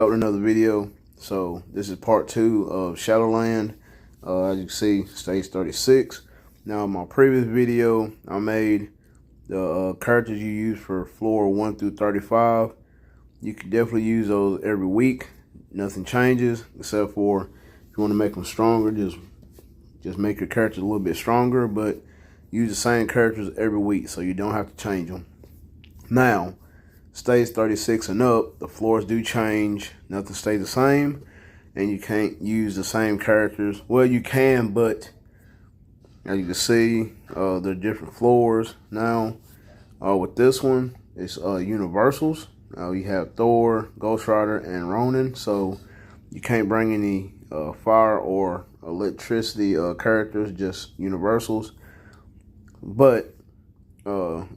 Out another video. So this is part 2 of Shadowland. As you can see, stage 36. Now, in my previous video, I made the characters you use for floor 1 through 35. You can definitely use those every week. Nothing changes except for if you want to make them stronger, just make your characters a little bit stronger, but use the same characters every week so you don't have to change them. Now, stage 36 and up, the floors do change. Nothing stays the same, and you can't use the same characters. Well, you can, but as you can see, they're different floors now. With this one, it's universals. You have Thor, Ghost Rider, and Ronin, so you can't bring any fire or electricity characters, just universals. But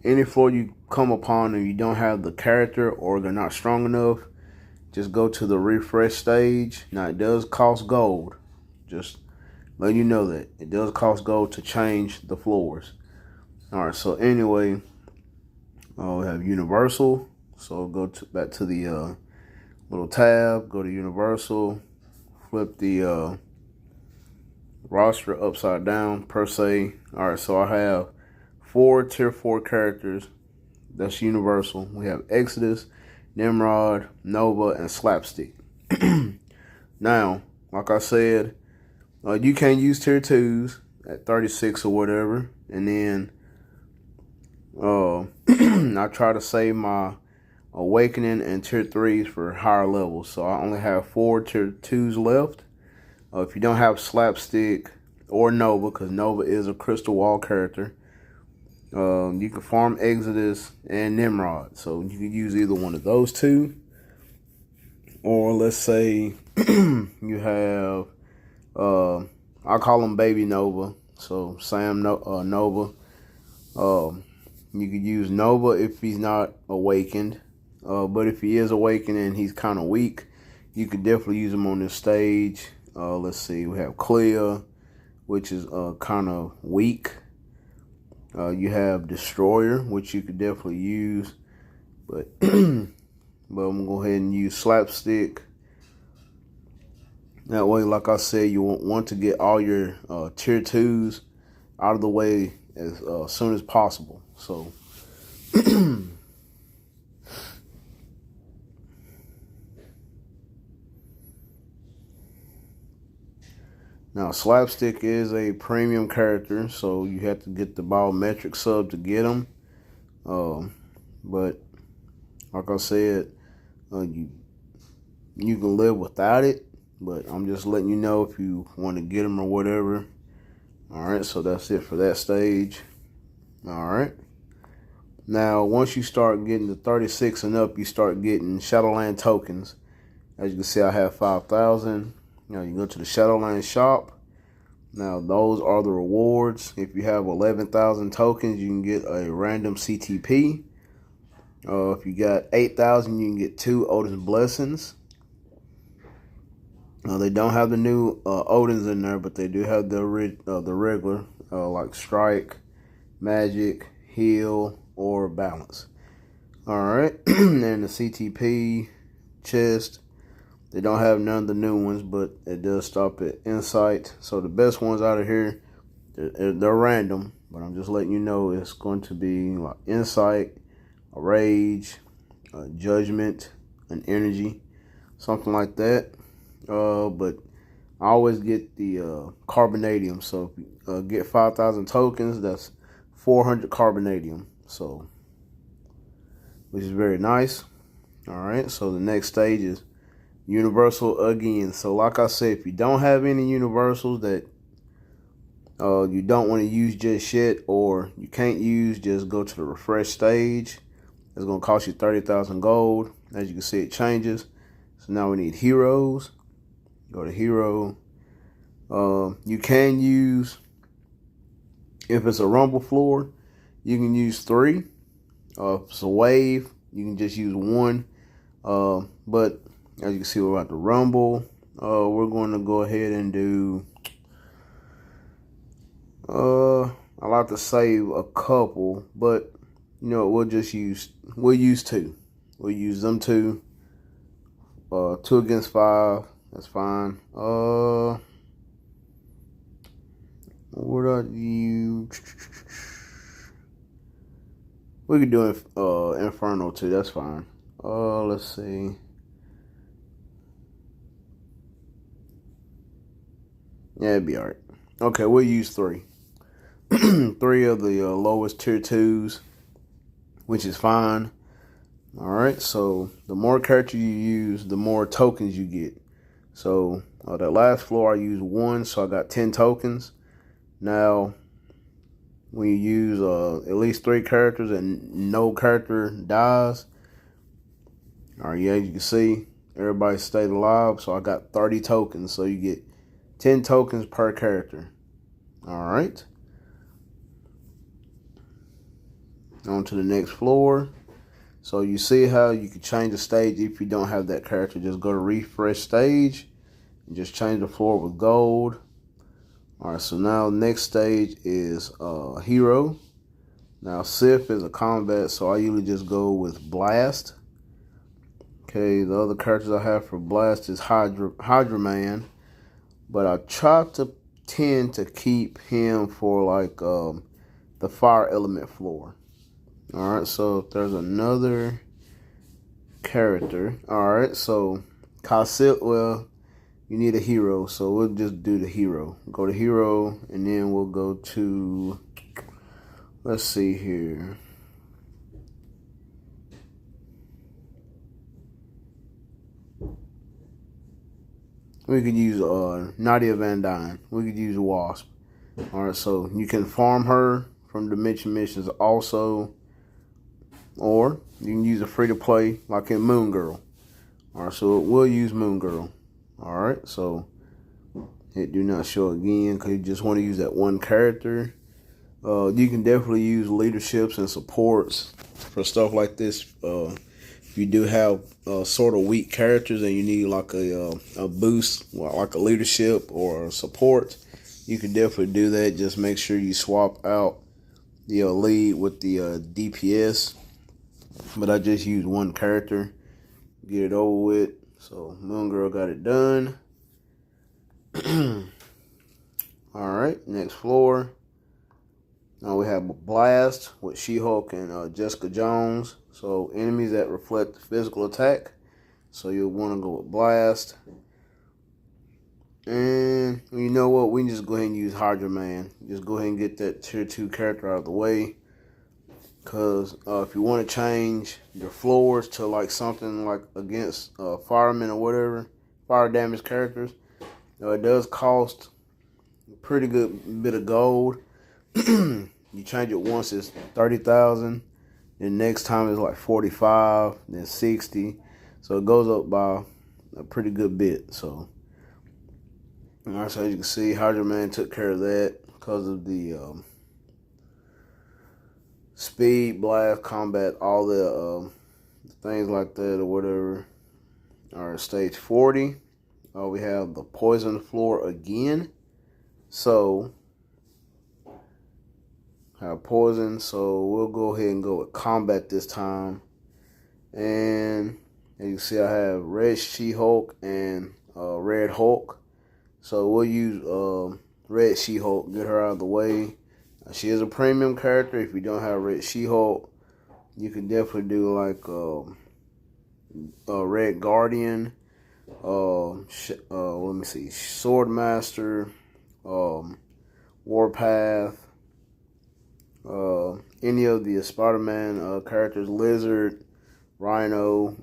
any floor you come upon and you don't have the character or they're not strong enough, just go to the refresh stage. Now, it does cost gold. Just let you know that it does cost gold to change the floors. All right, so anyway, we have universal. So go back to the little tab, go to universal, flip the roster upside down per se. All right, so I have 4 tier 4 characters. That's universal. We have Exodus, Nimrod, Nova, and Slapstick. Now, like I said, you can use tier 2s at 36 or whatever. And then I try to save my Awakening and tier 3s for higher levels. So I only have 4 tier 2s left. If you don't have Slapstick or Nova, because Nova is a crystal wall character, you can farm Exodus and Nimrod. So you can use either one of those two. Or let's say you have, I call him Baby Nova. So Sam Nova. You could use Nova if he's not awakened. But if he is awakened and he's kind of weak, you could definitely use him on this stage. Let's see, we have Clea, which is kind of weak. You have Destroyer, which you could definitely use. But but I'm going to go ahead and use Slapstick. That way, like I said, you want to get all your tier 2s out of the way as soon as possible. So now, Slapstick is a premium character, so you have to get the biometric sub to get him. But like I said, you can live without it. But I'm just letting you know if you want to get him or whatever. All right, so that's it for that stage. All right. Now, once you start getting to 36 and up, you start getting Shadowland tokens. As you can see, I have 5,000. Now, you go to the Shadowland shop. Now, those are the rewards. If you have 11,000 tokens, you can get a random CTP. If you got 8,000, you can get 2 Odin's Blessings. They don't have the new Odins in there, but they do have the regular, like Strike, Magic, Heal, or Balance. All right, and the CTP chest. They don't have none of the new ones, but it does stop at Insight. So the best ones out of here, they're random, but I'm just letting you know it's going to be like Insight, a Rage, a Judgment, an Energy, something like that. But I always get the Carbonadium. So if you get 5,000 tokens, that's 400 Carbonadium. So, which is very nice. All right, so the next stage is Universal again. So like I said, if you don't have any universals that you don't want to use just yet, or you can't use, just go to the refresh stage. It's going to cost you 30,000 gold. As you can see, it changes. So now we need heroes. Go to hero. You can use, if it's a rumble floor, you can use 3. If it's a wave, you can just use 1. But as you can see, we're about to rumble. We're going to go ahead and do, I like to save a couple, but you know, we'll use 2. We'll use them 2 2 against 5. That's fine. What are you? We could do Inferno too. That's fine. Let's see. Yeah, it'd be alright. Okay, we'll use 3. 3 of the lowest tier 2s, which is fine. Alright, so the more characters you use, the more tokens you get. So that last floor I used 1, so I got 10 tokens. Now, when you use at least 3 characters and no character dies, alright, yeah, you can see everybody stayed alive, so I got 30 tokens, so you get 10 tokens per character. Alright. On to the next floor. So you see how you can change the stage if you don't have that character. Just go to refresh stage and just change the floor with gold. Alright, so now next stage is hero. Now Sif is a combat, so I usually just go with blast. Okay, the other characters I have for blast is Hydra Man, but I try to tend to keep him for like the fire element floor. Alright, so if there's another character. Alright, so Casil, well, you need a hero, so we'll just do the hero. Go to hero, and then we'll go to, let's see here. We could use Nadia Van Dyne. We could use Wasp. Alright, so you can farm her from Dimension Missions also. Or you can use a free-to-play like in Moon Girl. Alright, so we'll use Moon Girl. Alright, so it do not show again because you just want to use that one character. You can definitely use leaderships and supports for stuff like this. If you do have sort of weak characters and you need like a boost, like a leadership or a support, you can definitely do that. Just make sure you swap out the lead with the DPS. But I just used one character, get it over with. So Moon Girl got it done. Alright, next floor. Now we have a blast with She-Hulk and Jessica Jones. So enemies that reflect physical attack. So you'll want to go with blast. And you know what? We can just go ahead and use Hydra Man. Just go ahead and get that tier 2 character out of the way. Because if you want to change your floors to like something like against firemen or whatever, fire damage characters, it does cost a pretty good bit of gold. You change it once, it's 30,000. Then next time it's like 45, then 60. So it goes up by a pretty good bit. So, alright, so as you can see, Hydra Man took care of that because of the speed, blast, combat, all the things like that or whatever. Alright, stage 40. We have the poison floor again. So, have poison. So we'll go ahead and go with combat this time. And as you can see, I have Red She-Hulk and Red Hulk. So we'll use Red She-Hulk, get her out of the way. She is a premium character. If you don't have Red She-Hulk, you can definitely do like Red Guardian, let me see, Swordmaster, Warpath, any of the Spider-Man characters, Lizard, Rhino,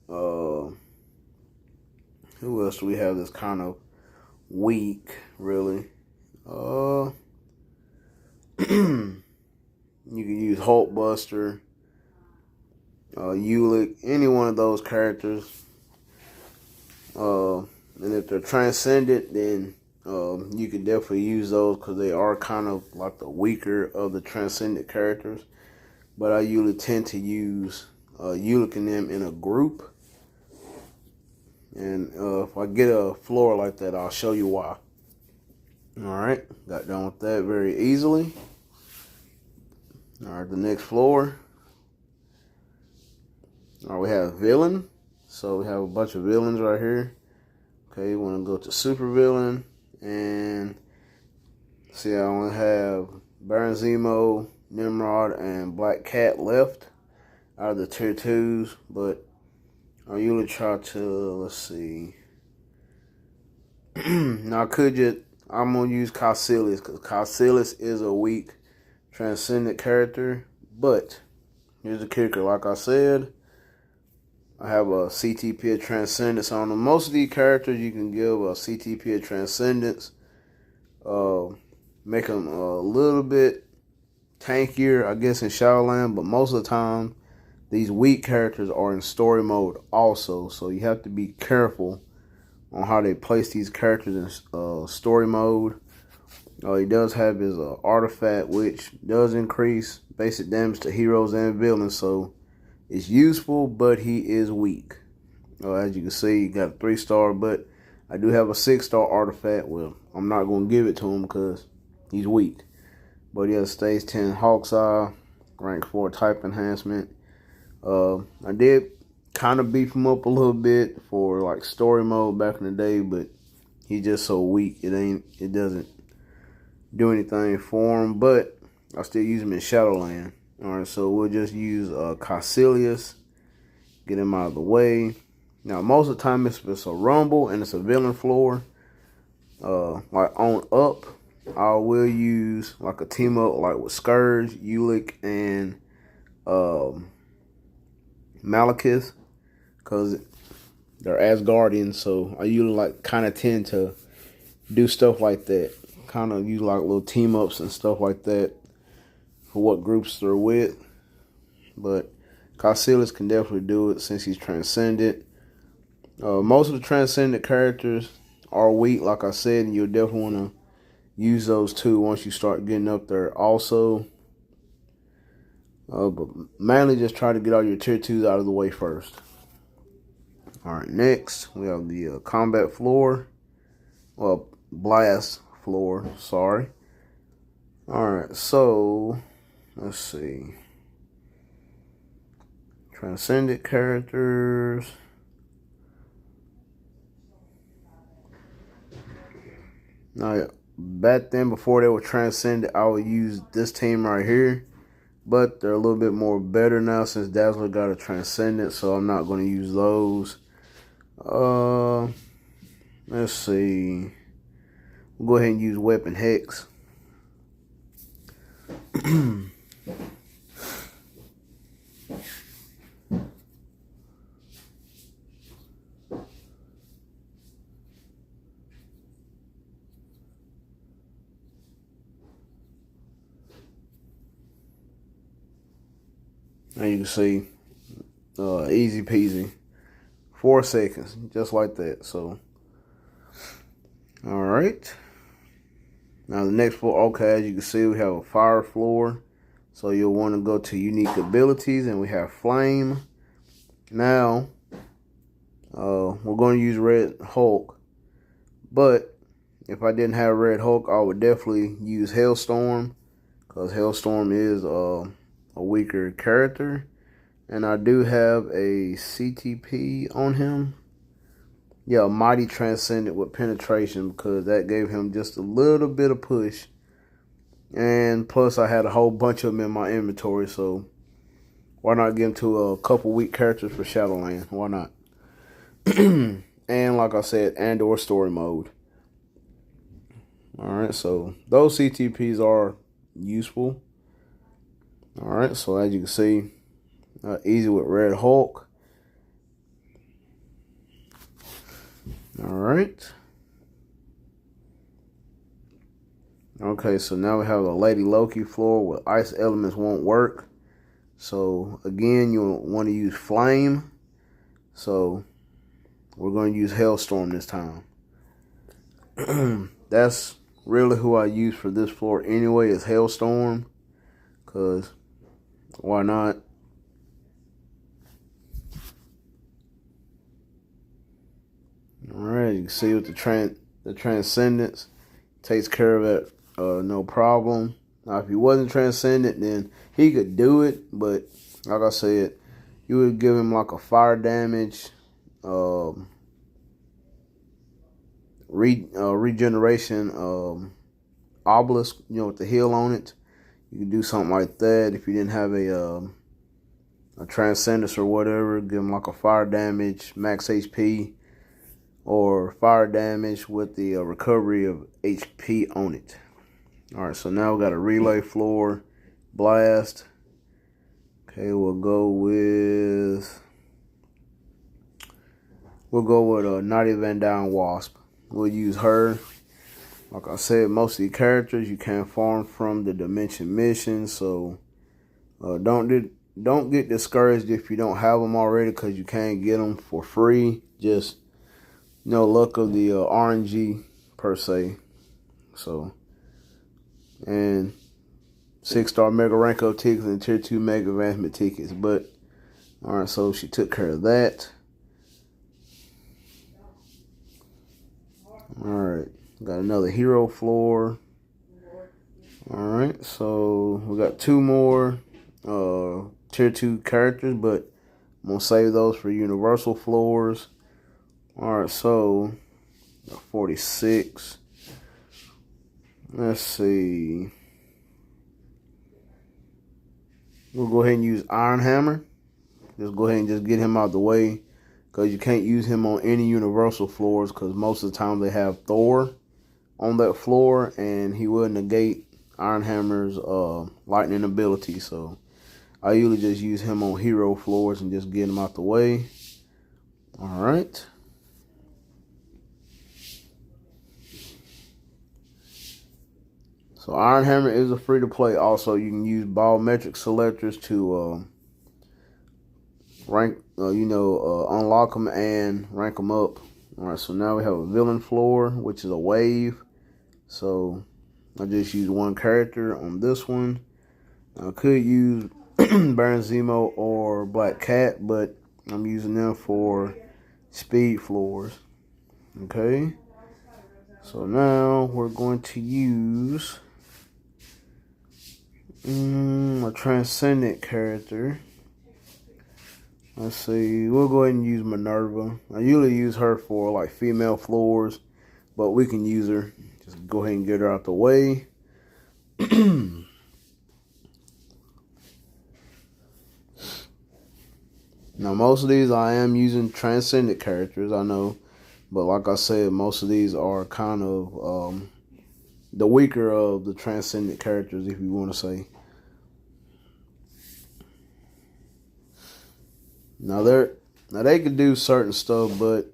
who else do we have that's kind of weak, really? You can use Hulkbuster, Ulick, any one of those characters. And if they're transcendent, then you can definitely use those because they are kind of like the weaker of the transcendent characters. But I usually tend to use Ulick and them in a group. And if I get a floor like that, I'll show you why. Alright, got done with that very easily. Alright, the next floor. Alright, we have Villain. So we have a bunch of villains right here. Okay, you want to go to super villain, and see, I only have Baron Zemo, Nimrod, and Black Cat left out of the tier 2s, but I usually try to, let's see. Now I'm going to use Caecilius, because Caecilius is a weak transcendent character, but here's the kicker. Like I said, I have a CTP of Transcendence on them. Most of these characters you can give a CTP of Transcendence. Make them a little bit tankier, I guess, in Shadowland. But most of the time, these weak characters are in story mode also. So you have to be careful on how they place these characters in story mode. He does have his artifact, which does increase basic damage to heroes and villains. So it's useful, but he is weak. As you can see, he got a 3-star, but I do have a 6-star artifact. Well, I'm not going to give it to him because he's weak. But he has stage 10 Hawk's Eye, rank 4 type enhancement. I did kind of beef him up a little bit for like story mode back in the day, but he's just so weak. It doesn't do anything for him, but I still use him in Shadowland. Alright, so we'll just use Caecilius, get him out of the way. Now, most of the time, if it's a rumble and it's a villain floor, like on up, I will use like a team up like with Scourge, Ulick, and Malekith, because they're Asgardians, so I usually like kind of tend to do stuff like that. Kind of use like little team ups and stuff like that for what groups they're with. But Caecilius can definitely do it since he's transcendent. Most of the transcendent characters are weak, like I said, and you'll definitely want to use those too once you start getting up there also. But mainly just try to get all your tier 2s out of the way first. Alright, next we have the combat floor. Well, blast floor, sorry. Alright, so let's see. Transcendent characters. Now, back then, before they were transcendent, I would use this team right here. But they're a little bit more better now since Dazzler got a transcendent, so I'm not going to use those. Let's see. We'll go ahead and use Weapon Hex. And you can see, easy peasy, 4 seconds, just like that. So, all right. Now the next floor, okay, as you can see, we have a fire floor. So you'll want to go to unique abilities, and we have flame. Now, we're going to use Red Hulk, but if I didn't have Red Hulk, I would definitely use Hailstorm, because Hailstorm is a weaker character, and I do have a CTP on him. Yeah, Mighty Transcendent with Penetration, because that gave him just a little bit of push, and plus I had a whole bunch of them in my inventory, so why not get into a couple weak characters for Shadowland? Why not? And like I said, and/or story mode. Alright, so those CTPs are useful. Alright, so as you can see, easy with Red Hulk. Alright. Okay, so now we have the Lady Loki floor where ice elements won't work. So again, you'll want to use Flame. So we're going to use Hailstorm this time. That's really who I use for this floor anyway, is Hailstorm. Because why not? Alright, you can see with the Transcendence takes care of it, no problem. Now, if he wasn't Transcendent, then he could do it, but like I said, you would give him like a fire damage regeneration obelisk, with the hill on it. You can do something like that if you didn't have a transcendence or whatever. Give him like a fire damage, max HP, or fire damage with the recovery of HP on it. All right, so now we got a relay floor, blast. Okay, we'll go with a Naughty Van Down Wasp. We'll use her. Like I said, most of the characters you can farm from the Dimension mission, so don't get discouraged if you don't have them already, because you can't get them for free. Just luck of the RNG per se. So, and 6-star mega rank up tickets and tier 2 mega advancement tickets. But all right, so she took care of that. All right, got another hero floor. All right, so we got 2 more tier 2 characters, but I'm gonna save those for universal floors. All right, so 46. Let's see. We'll go ahead and use Iron Hammer. Just go ahead and just get him out the way, because you can't use him on any universal floors, because most of the time they have Thor on that floor, and he will negate Iron Hammer's lightning ability. So I usually just use him on hero floors and just get him out the way. All right. So Iron Hammer is a free to play. Also, you can use biometric selectors to rank, unlock them and rank them up. All right, so now we have a villain floor, which is a wave. So I just use one character on this one. I could use Baron Zemo or Black Cat, but I'm using them for speed floors. Okay. So now we're going to use a transcendent character. Let's see. We'll go ahead and use Minerva. I usually use her for like female floors, but we can use her. Just go ahead and get her out the way. Now, most of these I am using transcendent characters, I know. But like I said, most of these are kind of the weaker of the transcendent characters, if you want to say. Now they can do certain stuff, but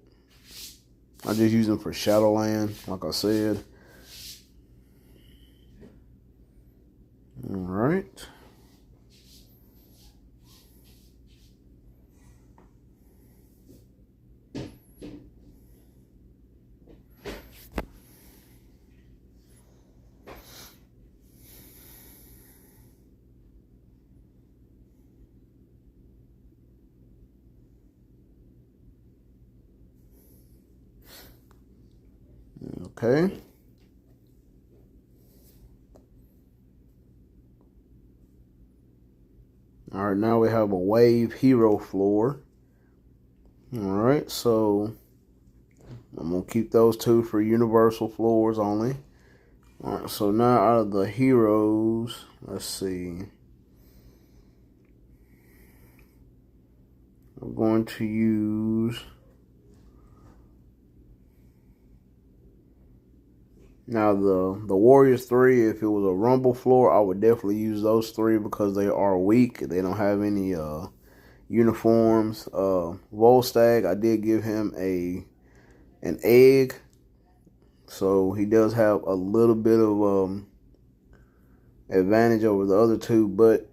I just use them for Shadowland, like I said. All right. Okay. All right, now we have a wave hero floor. All right, so I'm gonna keep those 2 for universal floors only. All right, so now out of the heroes, let's see. I'm going to use. Now the Warriors 3, if it was a Rumble floor, I would definitely use those 3 because they are weak. They don't have any uniforms. Volstagg, I did give him an egg, so he does have a little bit of advantage over the other 2, but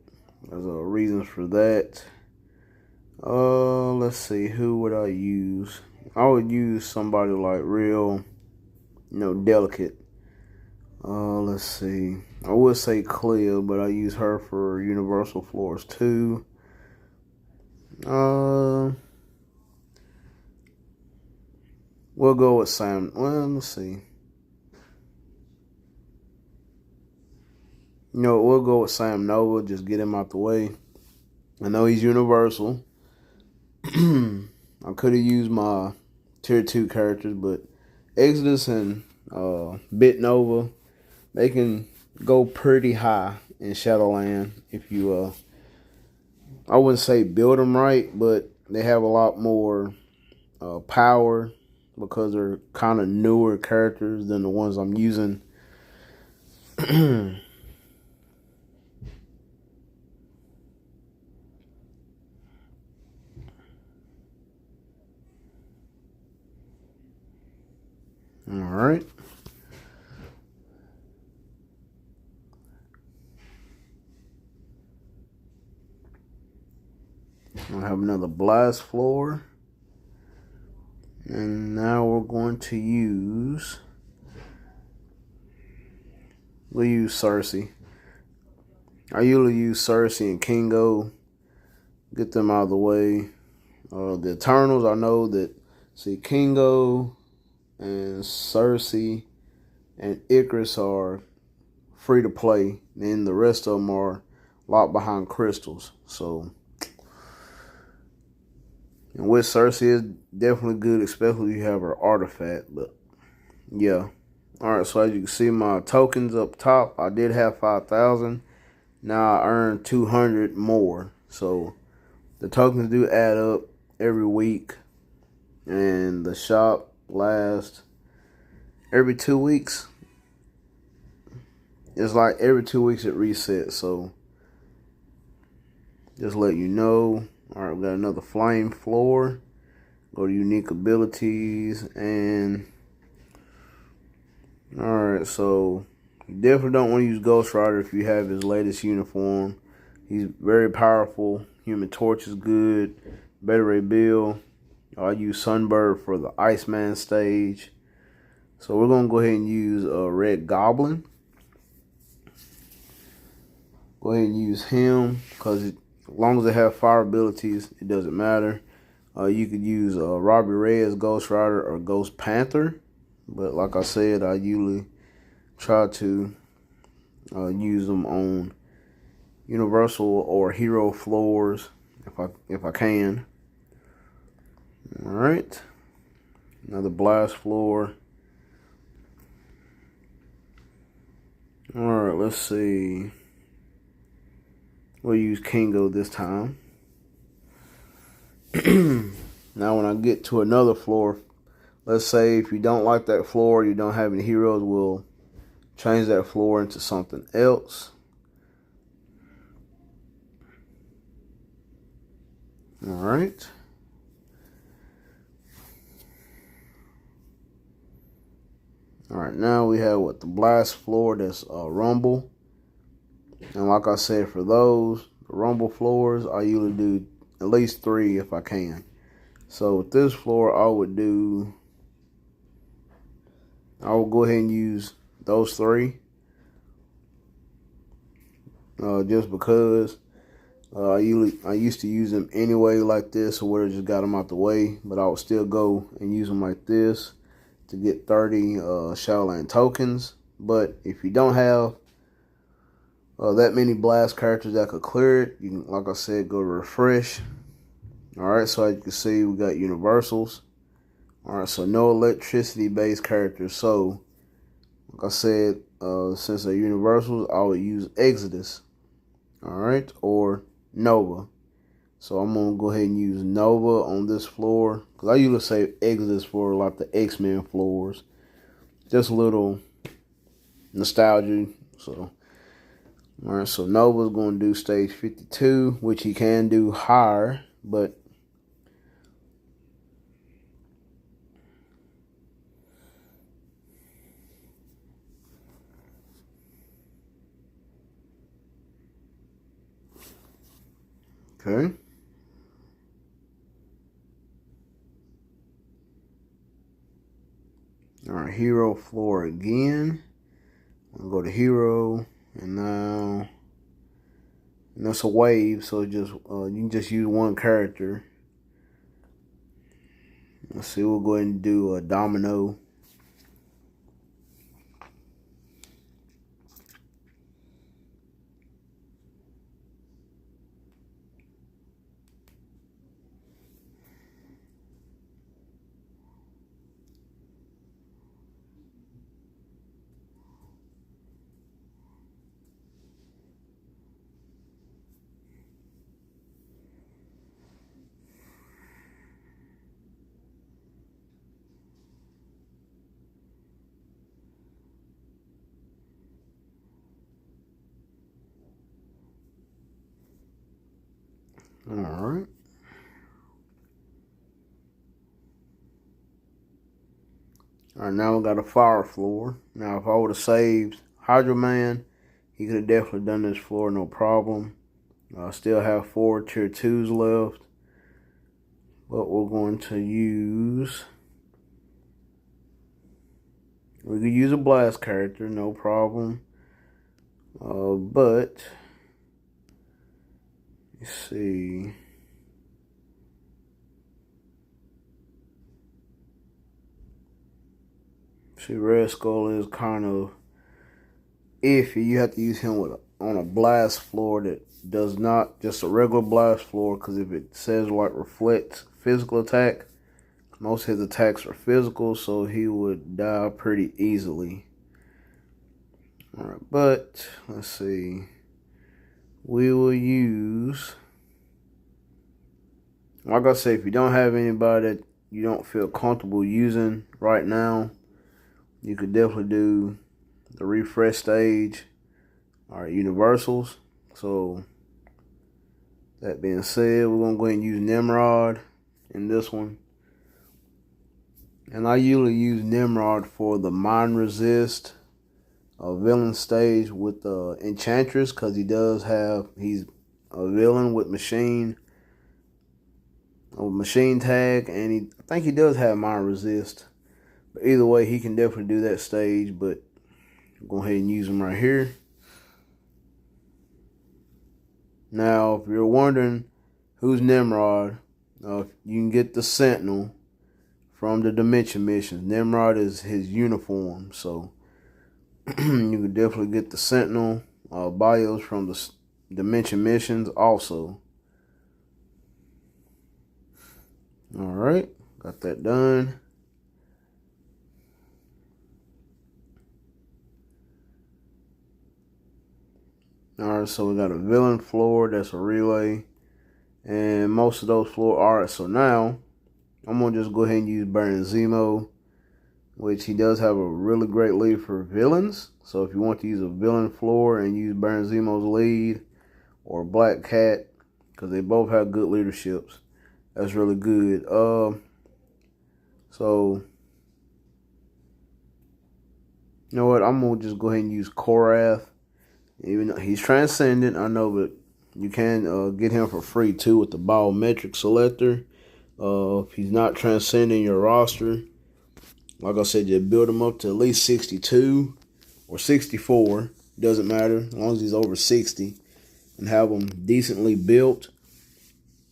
there's reasons for that. Let's see, who would I use? I would use somebody like real, delicate. Let's see. I would say Cleo, but I use her for universal floors too. We'll go with Sam. Well, let's see. We'll go with Sam Nova. Just get him out the way. I know he's universal. I could have used my tier 2 characters, but Exodus and Pt.2, they can go pretty high in Shadowland if you I wouldn't say build them right, but they have a lot more power because they're kind of newer characters than the ones I'm using. All right. I have another blast floor. And now we're going to we'll use Cersei. I usually use Cersei and Kingo. Get them out of the way. The Eternals, I know that, see, Kingo and Cersei and Icarus are free to play. Then the rest of them are locked behind crystals. So, and with Cersei is definitely good, especially if you have her artifact. But yeah. Alright, so as you can see, my tokens up top, I did have 5,000. Now I earned 200 more. So the tokens do add up every week. And the shop lasts every 2 weeks. It's like every 2 weeks it resets. So just let you know. Alright, we got another flame floor. Go to unique abilities and alright, so you definitely don't want to use Ghost Rider if you have his latest uniform. He's very powerful. Human Torch is good. Beta Ray Bill. I use Sunbird for the Iceman stage. So we're going to go ahead and use Red Goblin. Go ahead and use him because as long as they have fire abilities, it doesn't matter. You could use Robbie Ray as Ghost Rider or Ghost Panther. But like I said, I usually try to use them on Universal or Hero floors if I can. All right, another blast floor. All right, let's see. We'll use Kingo this time. Now, when I get to another floor, let's say if you don't like that floor, you don't have any heroes, we'll change that floor into something else. All right. All right, now we have the blast floor, that's Rumble. And like I said, for those, the Rumble floors, I usually do at least 3 if I can. So with this floor, I would go ahead and use those 3. Just because I used to use them anyway like this, or where I just got them out the way. But I would still go and use them like this to get 30 Shadowland tokens. But if you don't have that many blast characters that could clear it, you can, like I said, go to refresh. Alright, so as you can see, we got universals. Alright, so no electricity based characters. So like I said, since they're universals, I would use Exodus. Alright, or Nova. So I'm gonna go ahead and use Nova on this floor, because I usually say Exodus for like the X-Men floors. Just a little nostalgia. So alright, so Nova's gonna do stage 52, which he can do higher, but okay. Alright, hero floor again. I'll go to hero, and now, and that's a wave, so just you can just use one character. Let's see, we'll go ahead and do a domino. Alright. Alright, now we got a fire floor. Now if I would have saved Hydro Man, he could have definitely done this floor no problem. I still have 4 tier 2s left. But we're going to use... We could use a blast character, no problem. But... Let's see... See, Red Skull is kind of iffy. You have to use him on a blast floor that does not just a regular blast floor, because if it says like reflects physical attack, most of his attacks are physical, so he would die pretty easily. Alright, but let's see. We will use, like I said, if you don't have anybody that you don't feel comfortable using right now, you could definitely do the refresh stage or universals. So that being said, we're gonna go ahead and use Nimrod in this one. And I usually use Nimrod for the mind resist villain stage with the Enchantress, because he's a villain with machine tag, and I think he does have mind resist. But either way, he can definitely do that stage, but go ahead and use him right here. Now, if you're wondering who's Nimrod, you can get the Sentinel from the Dimension missions. Nimrod is his uniform, so you can definitely get the Sentinel bios from the Dimension missions also. Alright, got that done. Alright, so we got a villain floor, that's a relay. And most of those floors, alright, so now I'm going to just go ahead and use Baron Zemo, which he does have a really great lead for villains. So if you want to use a villain floor and use Baron Zemo's lead or Black Cat, because they both have good leaderships, that's really good. So, you know what, I'm going to just go ahead and use Korath. Even though he's transcendent, I know, but you can get him for free too with the biometric selector. If he's not transcending your roster, like I said, just build him up to at least 62 or 64. Doesn't matter, as long as he's over 60, and have him decently built.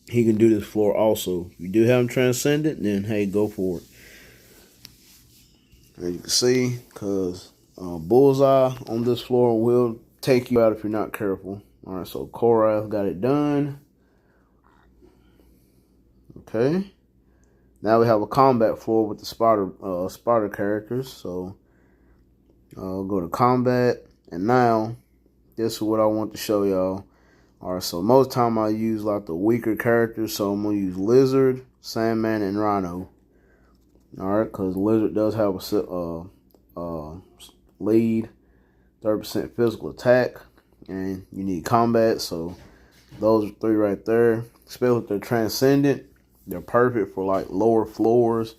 He can do this floor also. If you do have him transcendent, then hey, go for it. As you can see, because Bullseye on this floor will take you out if you're not careful. Alright, so Korath got it done. Okay. Now we have a combat floor with the spider characters. So I'll go to combat, and now this is what I want to show y'all. Alright, so most time I use like the weaker characters, so I'm gonna use Lizard, Sandman, and Rhino. Alright, because Lizard does have a lead, 30% physical attack, and you need combat, so those are 3 right there. Especially if they're transcendent, they're perfect for like lower floors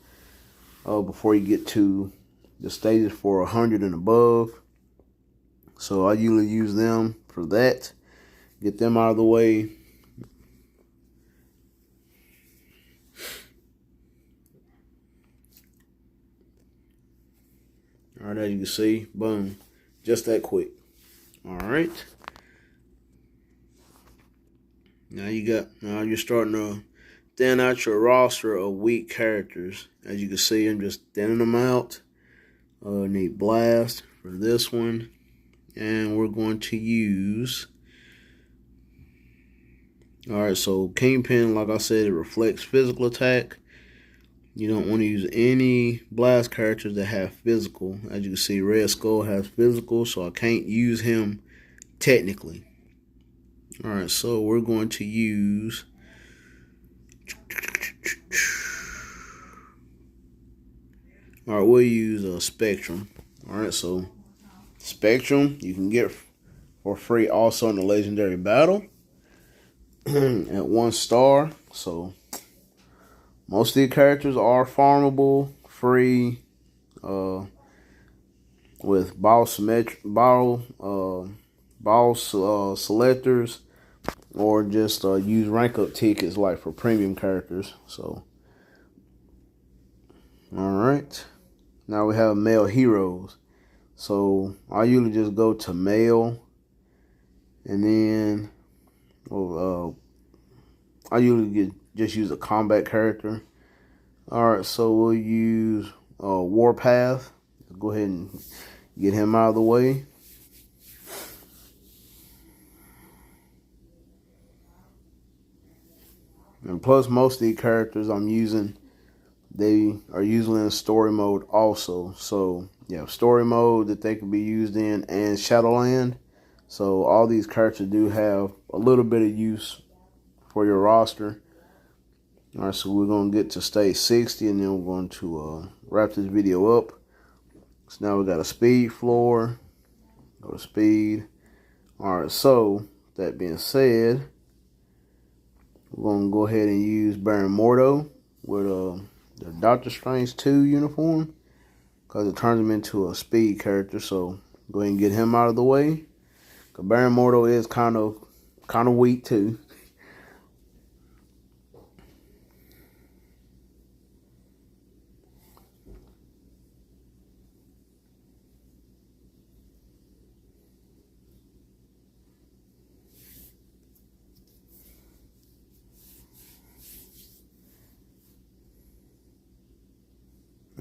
before you get to the stages for 100 and above. So I usually use them for that. Get them out of the way. Alright, as you can see, boom. Just that quick. Alright. Now you're starting to thin out your roster of weak characters. As you can see, I'm just thinning them out. Need Blast for this one. And we're going to use... Alright, so Kingpin, like I said, it reflects physical attack. You don't want to use any blast characters that have physical. As you can see, Red Skull has physical, so I can't use him technically. Alright, so we're going to use... Alright, we'll use Spectrum. Alright, so Spectrum you can get for free also in the Legendary Battle. at 1 star. So most of the characters are farmable, free, with selectors, or just use rank up tickets like for premium characters. So, all right. Now we have male heroes. So I usually just go to male, and then I usually just use a combat character. All right, so we'll use Warpath. Go ahead and get him out of the way. And plus, most of the characters I'm using, they are usually in story mode also. So you have story mode that they can be used in, and Shadowland. So all these characters do have a little bit of use for your roster. All right, so we're going to get to stage 60, and then we're going to wrap this video up. So now we got a speed floor. Go to speed. All right, so that being said, we're going to go ahead and use Baron Mordo with the Doctor Strange 2 uniform, because it turns him into a speed character. So go ahead and get him out of the way. Because Baron Mordo is kind of weak too.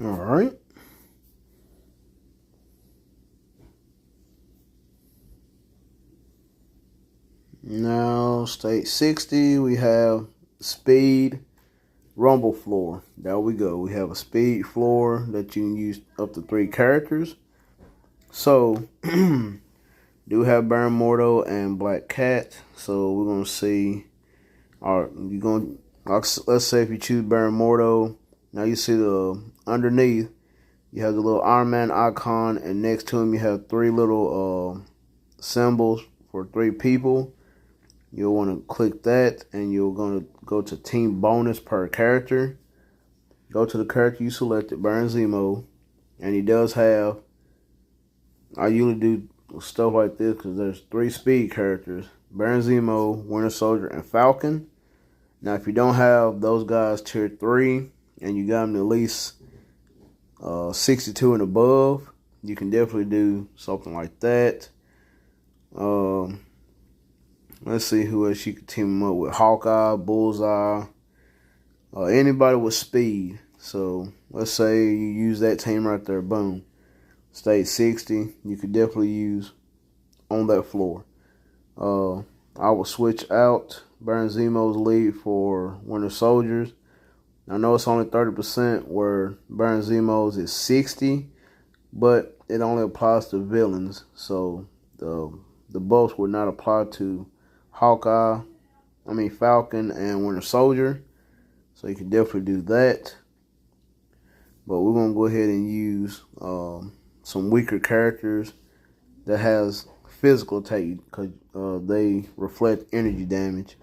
All right. Now, stage 60, we have speed rumble floor. There we go. We have a speed floor that you can use up to 3 characters. So, do have Baron Mordo and Black Cat. So we're gonna see. All right, let's say if you choose Baron Mordo, now you see the underneath. You have the little Iron Man icon, and next to him you have 3 little symbols for 3 people. You'll want to click that, and you're going to go to team bonus per character. Go to the character you selected, Baron Zemo, and he does have, I usually do stuff like this because there's 3 speed characters: Baron Zemo, Winter Soldier, and Falcon. Now, if you don't have those guys tier 3, and you got them at least 62 and above, you can definitely do something like that. Let's see who else you could team them up with. Hawkeye, Bullseye, anybody with speed. So let's say you use that team right there. Boom. Stage 60. You could definitely use on that floor. I will switch out Baron Zemo's lead for Winter Soldiers. I know it's only 30%, where Baron Zemo's is 60, but it only applies to villains. So the buffs would not apply to Falcon and Winter Soldier. So you can definitely do that. But we're going to go ahead and use some weaker characters that has physical attack, because they reflect energy damage.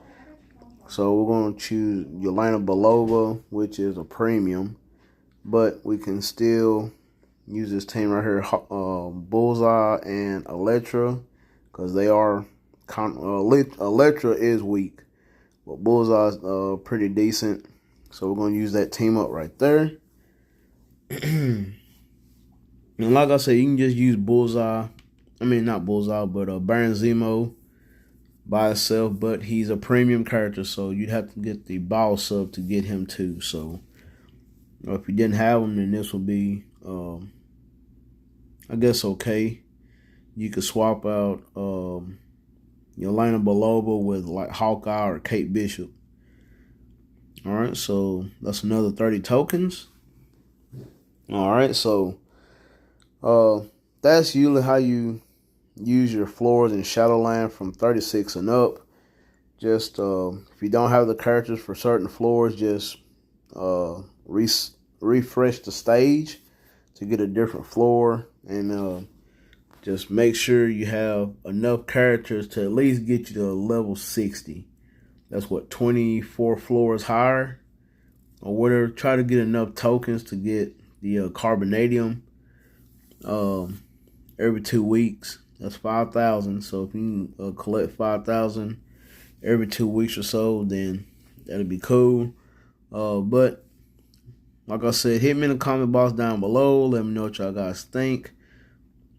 So we're going to choose Yelena Belova, which is a premium. But we can still use this team right here, Bullseye and Elektra, because they are Elektra is weak, but Bullseye's pretty decent. So we're going to use that team up right there. And like I said, you can just use Bullseye. Not Bullseye, but Baron Zemo by itself. But he's a premium character, so you'd have to get the boss sub to get him too. So if you didn't have him, then this would be, I guess, okay. You could swap out Yelena Belova with like Hawkeye or Kate Bishop. All right, so that's another 30 tokens. All right, so that's usually how you use your floors in Shadowland from 36 and up. Just if you don't have the characters for certain floors, just refresh the stage to get a different floor, and just make sure you have enough characters to at least get you to level 60. That's what, 24 floors higher or whatever. Try to get enough tokens to get the carbonadium every 2 weeks. That's 5,000. So if you collect 5,000 every 2 weeks or so, then that'll be cool. But like I said, hit me in the comment box down below. Let me know what y'all guys think.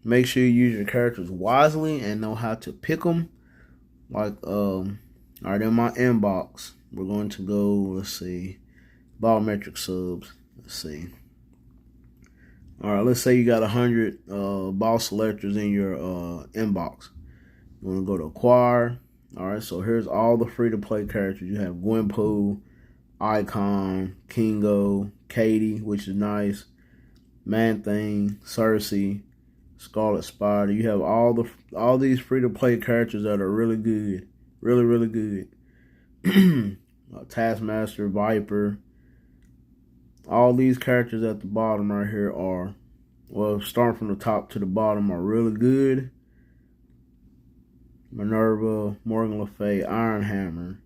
Make sure you use your characters wisely and know how to pick them. Like, all right, in my inbox, we're going to go, let's see, biometric subs. Let's see. All right, let's say you got 100 ball selectors in your inbox. You want to go to acquire. All right, so here's all the free-to-play characters. You have Gwenpool, Icon, Kingo, Katie, which is nice, Man-Thing, Cersei, Scarlet Spider. You have all these free-to-play characters that are really good, really good. Taskmaster, Viper. All these characters at the bottom right here are, well, starting from the top to the bottom, are really good. Minerva, Morgan Le Fay, Iron Hammer,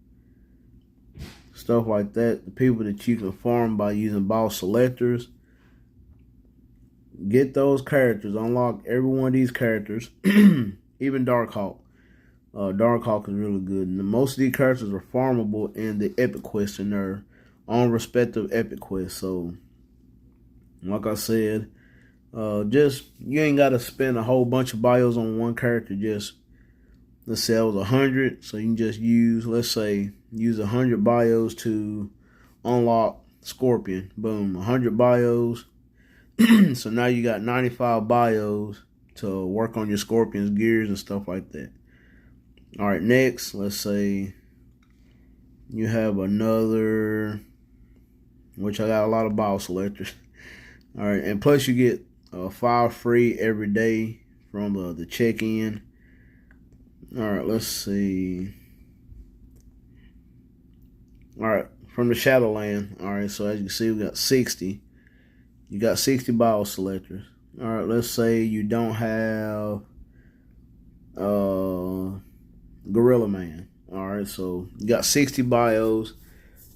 stuff like that. The people that you can farm by using ball selectors. Get those characters. Unlock every one of these characters. Even Darkhawk. Darkhawk is really good. And most of these characters are farmable in the epic quest and their own respective epic quest. So, like I said, just you ain't got to spend a whole bunch of bios on one character. Just, let's say it was 100, so you can just use, let's say, use 100 bios to unlock Scorpion. Boom, 100 bios. So now you got 95 bios to work on your Scorpion's gears and stuff like that. All right, next, let's say you have another, which I got a lot of bio selectors. All right, and plus you get 5 free every day from the check-in. All right, let's see. All right, from the Shadowland. All right, so as you can see, we got 60. You got 60 bio selectors. All right, let's say you don't have Gorilla Man. All right, so you got 60 bios.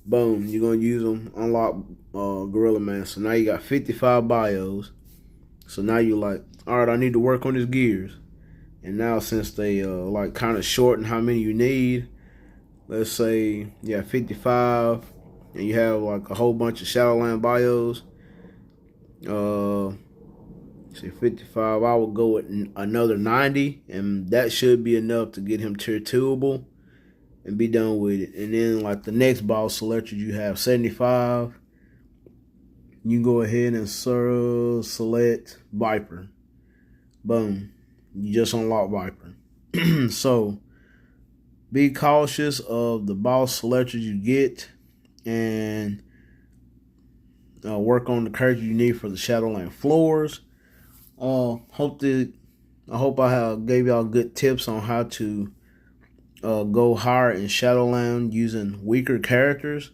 Boom, you're going to use them, unlock Gorilla Man. So now you got 55 bios. So now you're like, all right, I need to work on his gears. And now since they like kind of shorten how many you need, let's say you have 55 and you have like a whole bunch of Shadowland bios. Say 55, I would go with another 90, and that should be enough to get him tier 2able and be done with it. And then like the next boss selector, you have 75. You can go ahead and select Viper. Boom. You just unlock Viper. So be cautious of the boss selectors you get and work on the characters you need for the Shadowland floors. I hope I have gave y'all good tips on how to go higher in Shadowland using weaker characters.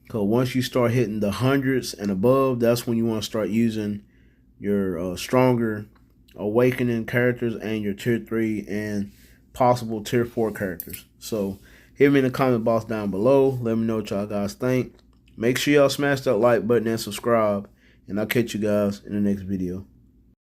Because once you start hitting the hundreds and above, that's when you want to start using your stronger awakening characters and your tier 3 and possible tier 4 characters. So hit me in the comment box down below. Let me know what y'all guys think. Make sure y'all smash that like button and subscribe. And I'll catch you guys in the next video.